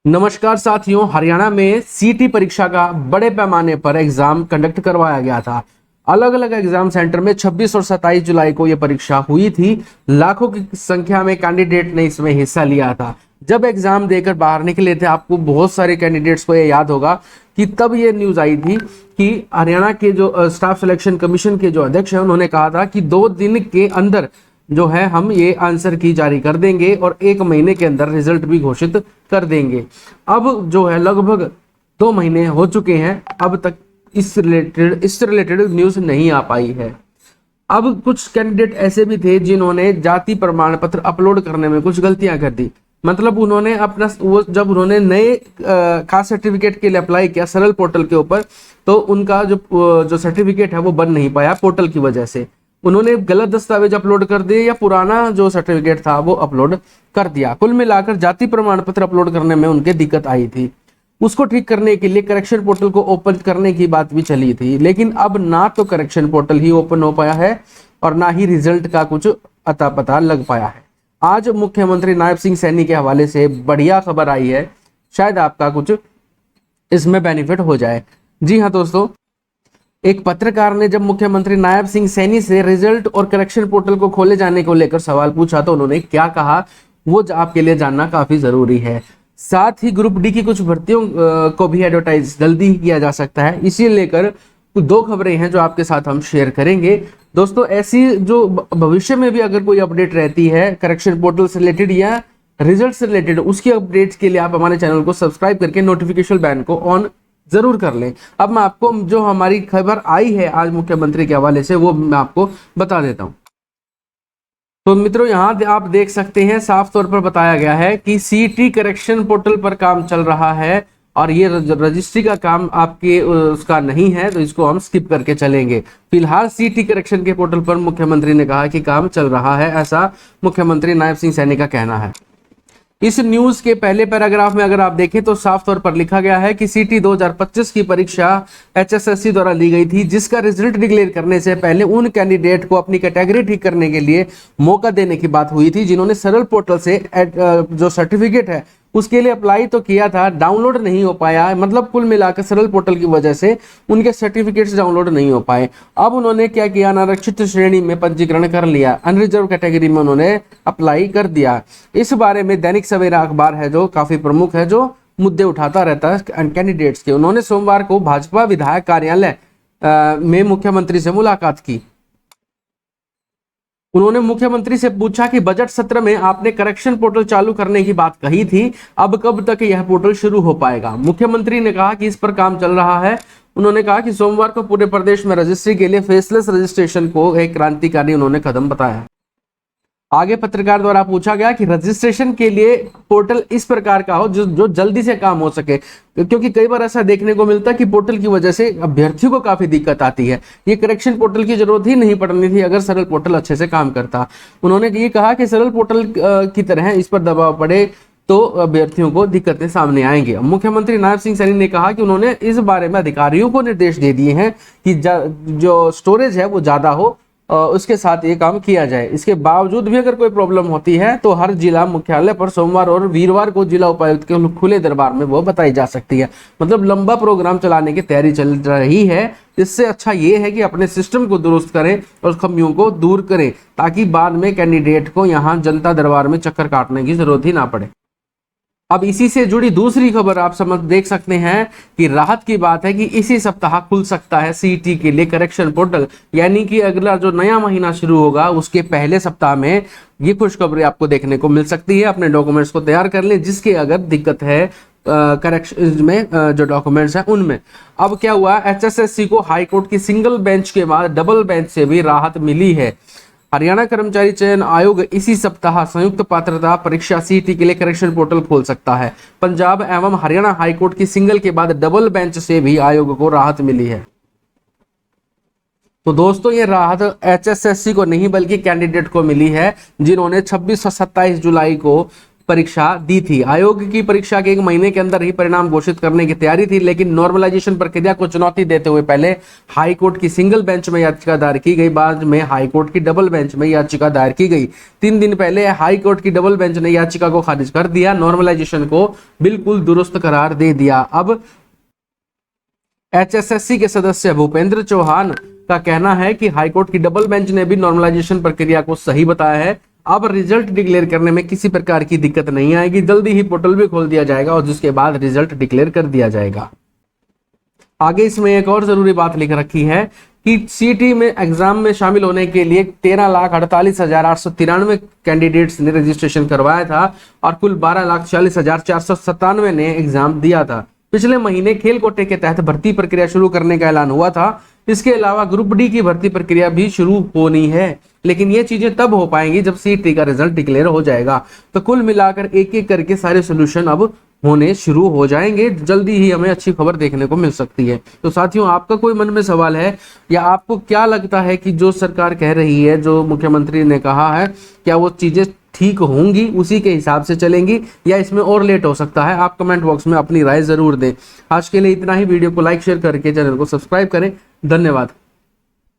नमस्कार साथियों, हरियाणा में सीटी परीक्षा का बड़े पैमाने पर एग्जाम कंडक्ट करवाया गया था। अलग अलग एग्जाम सेंटर में 26 और 27 जुलाई को यह परीक्षा हुई थी। लाखों की संख्या में कैंडिडेट ने इसमें हिस्सा लिया था। जब एग्जाम देकर बाहर निकले थे, आपको बहुत सारे कैंडिडेट्स को ये याद होगा कि तब ये न्यूज आई थी कि हरियाणा के जो स्टाफ सिलेक्शन कमीशन के जो अध्यक्ष हैं, उन्होंने कहा था कि 2 दिन के अंदर जो है हम ये आंसर की जारी कर देंगे और 1 महीने के अंदर रिजल्ट भी घोषित कर देंगे। अब जो है लगभग 2 महीने हो चुके हैं, अब तक इससे रिलेटेड न्यूज नहीं आ पाई है। अब कुछ कैंडिडेट ऐसे भी थे जिन्होंने जाति प्रमाण पत्र अपलोड करने में कुछ गलतियां कर दी। मतलब उन्होंने अपना जब उन्होंने नए कास्ट सर्टिफिकेट के लिए अप्लाई किया सरल पोर्टल के ऊपर, तो उनका जो सर्टिफिकेट है वो बन नहीं पाया पोर्टल की वजह से। उन्होंने गलत दस्तावेज अपलोड कर दिए या पुराना जो सर्टिफिकेट था वो अपलोड कर दिया। कुल मिलाकर जाति प्रमाण पत्र अपलोड करने में उनके दिक्कत आई थी। उसको ठीक करने के लिए करेक्शन पोर्टल को ओपन करने की बात भी चली थी, लेकिन अब ना तो करेक्शन पोर्टल ही ओपन हो पाया है और ना ही रिजल्ट का कुछ अता पता लग पाया है। आज मुख्यमंत्री नायब सिंह सैनी के हवाले से बढ़िया खबर आई है, शायद आपका कुछ इसमें बेनिफिट हो जाए। जी हाँ दोस्तों, एक पत्रकार ने जब मुख्यमंत्री नायब सिंह सैनी से रिजल्ट और करेक्शन पोर्टल को खोले जाने को लेकर सवाल पूछा तो उन्होंने क्या कहा, वो आपके लिए जानना काफी जरूरी है। साथ ही ग्रुप डी की कुछ भर्तियों को भी एडवर्टाइज जल्दी ही किया जा सकता है। इसी लेकर 2 खबरें हैं जो आपके साथ हम शेयर करेंगे। दोस्तों, ऐसी जो भविष्य में भी अगर कोई अपडेट रहती है करेक्शन पोर्टल से रिलेटेड या रिजल्ट से रिलेटेड, उसकी अपडेट्स के लिए आप हमारे चैनल को सब्सक्राइब करके नोटिफिकेशन बैन को ऑन जरूर कर लें। अब मैं आपको जो हमारी खबर आई है आज मुख्यमंत्री के हवाले से वो मैं आपको बता देता हूं। तो मित्रों, यहाँ आप देख सकते हैं साफ तौर पर बताया गया है कि सीटी करेक्शन पोर्टल पर काम चल रहा है और ये रजिस्ट्री का काम आपके उसका नहीं है, तो इसको हम स्किप करके चलेंगे। फिलहाल सीटी करेक्शन के पोर्टल पर मुख्यमंत्री ने कहा कि काम चल रहा है, ऐसा मुख्यमंत्री नायब सिंह सैनी का कहना है। इस न्यूज के पहले पैराग्राफ में अगर आप देखें तो साफ तौर पर लिखा गया है कि सीटी 2025 की परीक्षा एचएसएससी द्वारा ली गई थी, जिसका रिजल्ट डिक्लेयर करने से पहले उन कैंडिडेट को अपनी कैटेगरी ठीक करने के लिए मौका देने की बात हुई थी जिन्होंने सरल पोर्टल से जो सर्टिफिकेट है उसके लिए अप्लाई तो किया था, डाउनलोड नहीं हो पाया। मतलब कुल मिलाकर सरल पोर्टल की वजह से उनके सर्टिफिकेट्स डाउनलोड नहीं हो पाए। अब उन्होंने क्या किया, अनारक्षित श्रेणी में पंजीकरण कर लिया, अनरिजर्व कैटेगरी में उन्होंने अप्लाई कर दिया। इस बारे में दैनिक सवेरा अखबार है जो काफी प्रमुख है, जो मुद्दे उठाता रहता है कैंडिडेट्स के। उन्होंने सोमवार को भाजपा विधायक कार्यालय में मुख्यमंत्री से मुलाकात की। उन्होंने मुख्यमंत्री से पूछा कि बजट सत्र में आपने करेक्शन पोर्टल चालू करने की बात कही थी, अब कब तक यह पोर्टल शुरू हो पाएगा। मुख्यमंत्री ने कहा कि इस पर काम चल रहा है। उन्होंने कहा कि सोमवार को पूरे प्रदेश में रजिस्ट्री के लिए फेसलेस रजिस्ट्रेशन को एक क्रांतिकारी उन्होंने कदम बताया। आगे पत्रकार द्वारा पूछा गया कि रजिस्ट्रेशन के लिए पोर्टल इस प्रकार का हो जो जल्दी से काम हो सके, क्योंकि कई बार ऐसा देखने को मिलता है कि पोर्टल की वजह से अभ्यर्थियों को काफी दिक्कत आती है। ये करेक्शन पोर्टल की जरूरत ही नहीं पड़नी थी अगर सरल पोर्टल अच्छे से काम करता। उन्होंने ये कहा कि सरल पोर्टल की तरह इस पर दबाव पड़े तो अभ्यर्थियों को दिक्कतें सामने आएंगी। मुख्यमंत्री नायब सिंह सैनी ने कहा कि उन्होंने इस बारे में अधिकारियों को निर्देश दे दिए हैं कि जो स्टोरेज है वो ज्यादा हो, उसके साथ ये काम किया जाए। इसके बावजूद भी अगर कोई प्रॉब्लम होती है तो हर जिला मुख्यालय पर सोमवार और वीरवार को जिला उपायुक्त के खुले दरबार में वो बताई जा सकती है। मतलब लंबा प्रोग्राम चलाने की तैयारी चल रही है। इससे अच्छा ये है कि अपने सिस्टम को दुरुस्त करें और खामियों को दूर करें, ताकि बाद में कैंडिडेट को यहाँ जनता दरबार में चक्कर काटने की जरूरत ही ना पड़े। अब इसी से जुड़ी दूसरी खबर आप समझ देख सकते हैं कि राहत की बात है कि इसी सप्ताह खुल सकता है सीटी के लिए करेक्शन पोर्टल, यानी कि अगला जो नया महीना शुरू होगा उसके पहले सप्ताह में ये खुशखबरी आपको देखने को मिल सकती है। अपने डॉक्यूमेंट्स को तैयार कर लें, जिसके अगर दिक्कत है करेक्शन में जो डॉक्यूमेंट्स हैं उनमें। अब क्या हुआ, एचएसएससी को हाईकोर्ट की सिंगल बेंच के बाद डबल बेंच से भी राहत मिली है। हरियाणा कर्मचारी चयन आयोग इसी सप्ताह संयुक्त पात्रता परीक्षा सीटी के लिए करेक्शन पोर्टल खोल सकता है। पंजाब एवं हरियाणा हाईकोर्ट की सिंगल के बाद डबल बेंच से भी आयोग को राहत मिली है। तो दोस्तों, ये राहत एचएसएससी को नहीं बल्कि कैंडिडेट को मिली है जिन्होंने 26 और 27 जुलाई को परीक्षा दी थी। आयोग की परीक्षा के 1 महीने के अंदर ही परिणाम घोषित करने की तैयारी थी, लेकिन नॉर्मलाइजेशन प्रक्रिया को चुनौती देते हुए पहले हाई कोर्ट की सिंगल बेंच में याचिका दायर की गई, बाद में हाई कोर्ट की डबल बेंच में याचिका दायर की गई। 3 दिन पहले हाई कोर्ट की डबल बेंच ने याचिका को खारिज कर दिया, नॉर्मलाइजेशन को बिल्कुल दुरुस्त करार दे दिया। अब HSSC के सदस्य भूपेंद्र चौहान का कहना है कि हाईकोर्ट की डबल बेंच ने भी नॉर्मलाइजेशन प्रक्रिया को सही बताया है। अब रिजल्ट डिक्लेयर करने में किसी प्रकार की दिक्कत नहीं आएगी, जल्दी ही पोर्टल भी खोल दिया जाएगा और जिसके बाद रिजल्ट डिक्लेयर कर दिया जाएगा। आगे इसमें एक और जरूरी बात लिख रखी है कि सीटी में एग्जाम में शामिल होने के लिए 13,48,893 कैंडिडेट्स ने रजिस्ट्रेशन करवाया था और कुल 12,46,497 ने एग्जाम दिया था। पिछले महीने खेल कोटे के तहत भर्ती प्रक्रिया शुरू करने का ऐलान हुआ था। इसके अलावा ग्रुप डी की भर्ती प्रक्रिया भी शुरू होनी है, लेकिन ये चीजें तब हो पाएंगी जब सीटी का रिजल्ट डिक्लेयर हो जाएगा। तो कुल मिलाकर एक एक करके सारे सोल्यूशन अब होने शुरू हो जाएंगे, जल्दी ही हमें अच्छी खबर देखने को मिल सकती है। तो साथियों, आपका कोई मन में सवाल है या आपको क्या लगता है कि जो सरकार कह रही है, जो मुख्यमंत्री ने कहा है, क्या वो चीजें ठीक होंगी, उसी के हिसाब से चलेंगी या इसमें और लेट हो सकता है? आप कमेंट बॉक्स में अपनी राय जरूर दें। आज के लिए इतना ही। वीडियो को लाइक शेयर करके चैनल को सब्सक्राइब करें। धन्यवाद।